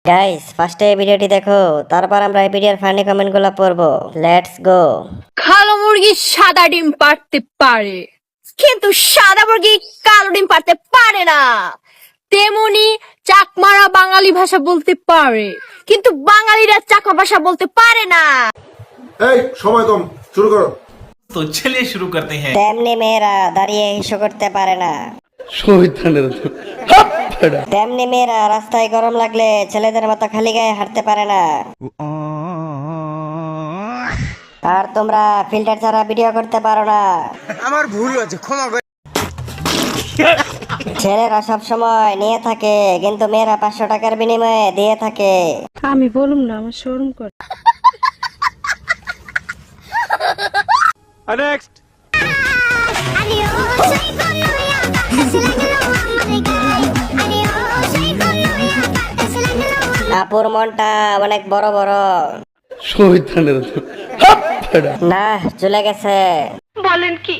Guys ফার্স্টে ভিডিওটি দেখো, তারপর আমরা এই ভিডিওর ফানি কমেন্টগুলো পড়বো। Let's go. কালো মুরগি সাদা ডিম পারতে পারে, কিন্তু সাদা মুরগি কালো ডিম পারতে পারে না। তেমনি চাকমারা বাঙালি ভাষা বলতে পারে, কিন্তু বাঙালিরা চাকমা ভাষা বলতে পারে না। এই সময় কম, শুরু করো। तो चलिए शुरू करते हैं। তেমনি মেয়েরা দাঁড়িয়ে হিসু করতে পারে না। তেমনি মেয়েরা রাস্তায় গরম লাগলে ছেলেদের মতো খালি গায়ে হাঁটতে পারে না। আর তোমরা ফিল্টার ছাড়া ভিডিও করতে পারো না। আমার ভুল হয়েছে, ক্ষমা করে। ছেলেরা সব সময় নিয়ে থাকে, কিন্তু মেয়েরা 500 টাকার বিনিময়ে দিয়ে থাকে। আমি বলুম না, আমার শরম করে। নেক্সট। আপুর মনটা অনেক বড় বড়। না চলে গেছে। বলেন কি?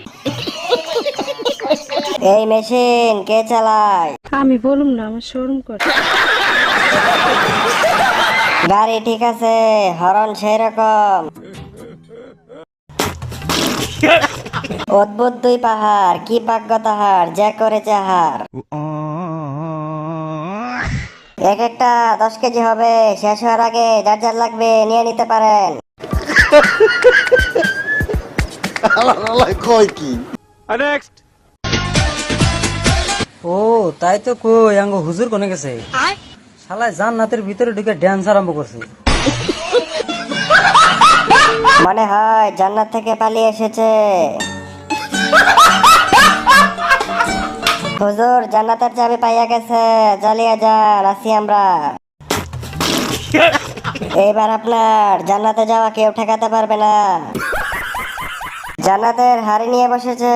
এই মেশিন কে চালায়? আমি বলুম না, আমার শরম করে। গাড়ি ঠিক আছে, হরন সেই রকম। অদ্ভুত দুই পাহাড়, কি ভাগ্য তাহার, যা করে চাহার। এক একটা 10 কেজি হবে, শেষ হওয়ার আগে যার যার লাগবে নিয়ে নিতে পারেন। কয় কি? নেক্সট। ও তাই তো কই আঙ্গ হুজুর কোনে গেছে? শালা জান্নাতের ভিতরে ঢুকে ড্যান্স আরম্ভ করছে। মনে হয় জান্নাত থেকে পালিয়ে এসেছে। হুজুর জান্নাতের চাবি পাইয়া গেছে, জ্বালিয়ে যান, আসি আমরা। এইবার আপনার জান্নাতে যাওয়া কেউ ঠেকাতে পারবে না। জান্নাতের হাড়ি নিয়ে বসেছে।